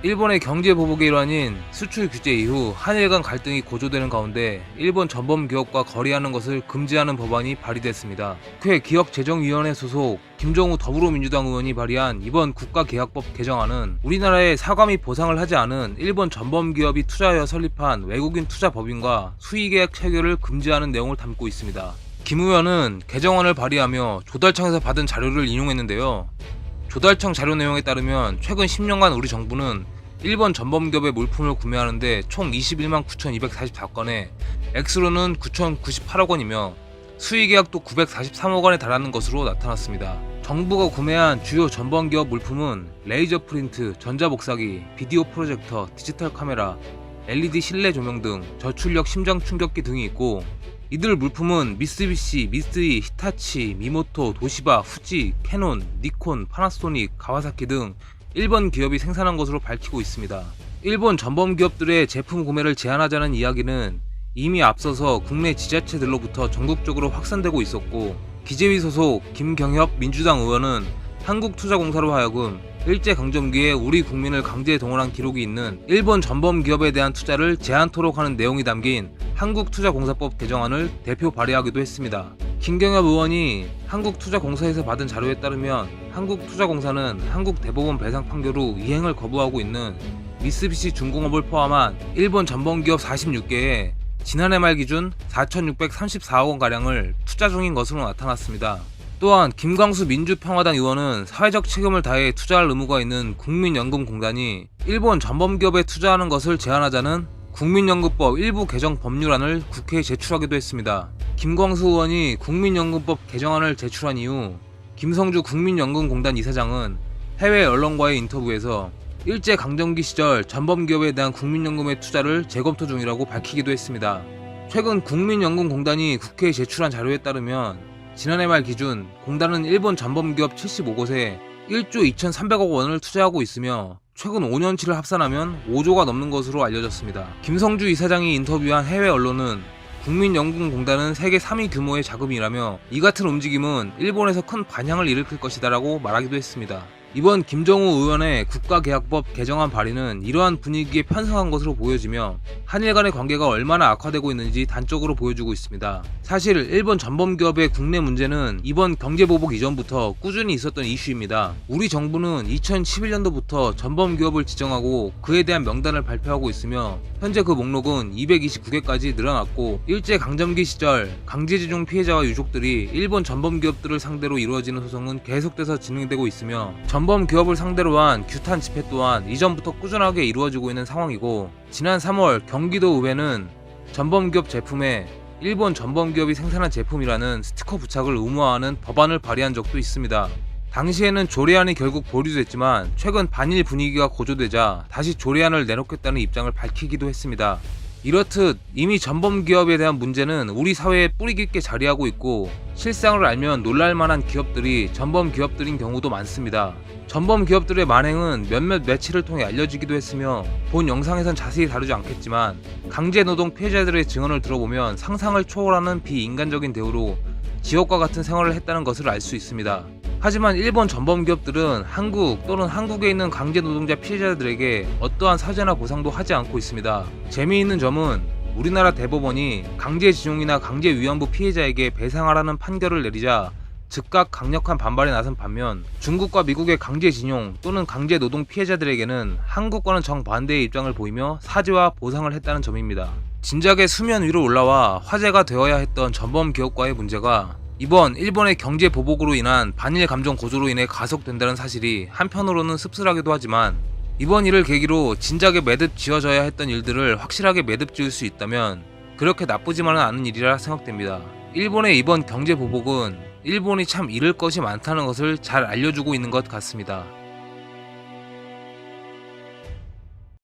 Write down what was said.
일본의 경제 보복의 일환인 수출 규제 이후 한일 간 갈등이 고조되는 가운데 일본 전범 기업과 거래하는 것을 금지하는 법안이 발의됐습니다. 국회 기억재정위원회 소속 김정우 더불어민주당 의원이 발의한 이번 국가계약법 개정안은 우리나라에 사과 및 보상을 하지 않은 일본 전범 기업이 투자하여 설립한 외국인 투자법인과 수의계약 체결을 금지하는 내용을 담고 있습니다. 김 의원은 개정안을 발의하며 조달청에서 받은 자료를 인용했는데요. 조달청 자료 내용에 따르면 최근 10년간 우리 정부는 일본 전범기업의 물품을 구매하는데 총 21만 9,244건에 액수로는 9,098억 원이며 수의계약도 943억 원에 달하는 것으로 나타났습니다. 정부가 구매한 주요 전범기업 물품은 레이저 프린트, 전자복사기, 비디오 프로젝터, 디지털 카메라, LED 실내 조명 등 저출력 심장 충격기 등이 있고, 이들 물품은 미쓰비시, 미쓰이, 히타치, 미모토, 도시바, 후지, 캐논, 니콘, 파나소닉, 가와사키 등 일본 기업이 생산한 것으로 밝히고 있습니다. 일본 전범 기업들의 제품 구매를 제한하자는 이야기는 이미 앞서서 국내 지자체들로부터 전국적으로 확산되고 있었고, 기재위 소속 김경협 민주당 의원은 한국투자공사로 하여금 일제강점기에 우리 국민을 강제 동원한 기록이 있는 일본 전범 기업에 대한 투자를 제한토록 하는 내용이 담긴 한국투자공사법 개정안을 대표 발의하기도 했습니다. 김경협 의원이 한국투자공사에서 받은 자료에 따르면 한국투자공사는 한국대법원 배상 판결 후 이행을 거부하고 있는 미쓰비시 중공업을 포함한 일본 전범기업 46개에 지난해 말 기준 4,634억 원가량을 투자 중인 것으로 나타났습니다. 또한 김광수 민주평화당 의원은 사회적 책임을 다해 투자할 의무가 있는 국민연금공단이 일본 전범기업에 투자하는 것을 제한하자는 국민연금법 일부 개정 법률안을 국회에 제출하기도 했습니다. 김광수 의원이 국민연금법 개정안을 제출한 이후 김성주 국민연금공단 이사장은 해외 언론과의 인터뷰에서 일제강점기 시절 전범기업에 대한 국민연금의 투자를 재검토 중이라고 밝히기도 했습니다. 최근 국민연금공단이 국회에 제출한 자료에 따르면 지난해 말 기준 공단은 일본 전범기업 75곳에 1조 2,300억 원을 투자하고 있으며 최근 5년치를 합산하면 5조가 넘는 것으로 알려졌습니다. 김성주 이사장이 인터뷰한 해외 언론은 국민연금공단은 세계 3위 규모의 자금이라며 이 같은 움직임은 일본에서 큰 반향을 일으킬 것이다 라고 말하기도 했습니다. 이번 김정우 의원의 국가계약법 개정안 발의는 이러한 분위기에 편성한 것으로 보여지며 한일 간의 관계가 얼마나 악화되고 있는지 단적으로 보여주고 있습니다. 사실 일본 전범기업의 국내 문제는 이번 경제보복 이전부터 꾸준히 있었던 이슈입니다. 우리 정부는 2011년도부터 전범기업을 지정하고 그에 대한 명단을 발표하고 있으며 현재 그 목록은 229개까지 늘어났고, 일제강점기 시절 강제징용 피해자와 유족들이 일본 전범기업들을 상대로 이루어지는 소송은 계속돼서 진행되고 있으며 전범 기업을 상대로 한 규탄 집회 또한 이전부터 꾸준하게 이루어지고 있는 상황이고, 지난 3월 경기도 의회는 전범 기업 제품에 일본 전범 기업이 생산한 제품이라는 스티커 부착을 의무화하는 법안을 발의한 적도 있습니다. 당시에는 조례안이 결국 보류됐지만 최근 반일 분위기가 고조되자 다시 조례안을 내놓겠다는 입장을 밝히기도 했습니다. 이렇듯 이미 전범 기업에 대한 문제는 우리 사회에 뿌리 깊게 자리하고 있고, 실상을 알면 놀랄만한 기업들이 전범 기업들인 경우도 많습니다. 전범 기업들의 만행은 몇몇 매체를 통해 알려지기도 했으며 본 영상에선 자세히 다루지 않겠지만 강제노동 피해자들의 증언을 들어보면 상상을 초월하는 비인간적인 대우로 지옥과 같은 생활을 했다는 것을 알 수 있습니다. 하지만 일본 전범 기업들은 한국 또는 한국에 있는 강제노동자 피해자들에게 어떠한 사죄나 보상도 하지 않고 있습니다. 재미있는 점은 우리나라 대법원이 강제징용이나 강제위안부 피해자에게 배상하라는 판결을 내리자 즉각 강력한 반발에 나선 반면, 중국과 미국의 강제징용 또는 강제노동 피해자들에게는 한국과는 정반대의 입장을 보이며 사죄와 보상을 했다는 점입니다. 진작에 수면 위로 올라와 화제가 되어야 했던 전범 기업과의 문제가 이번 일본의 경제 보복으로 인한 반일 감정 고조로 인해 가속된다는 사실이 한편으로는 씁쓸하기도 하지만, 이번 일을 계기로 진작에 매듭 지어져야 했던 일들을 확실하게 매듭 지을 수 있다면 그렇게 나쁘지만은 않은 일이라 생각됩니다. 일본의 이번 경제 보복은 일본이 참 잃을 것이 많다는 것을 잘 알려주고 있는 것 같습니다.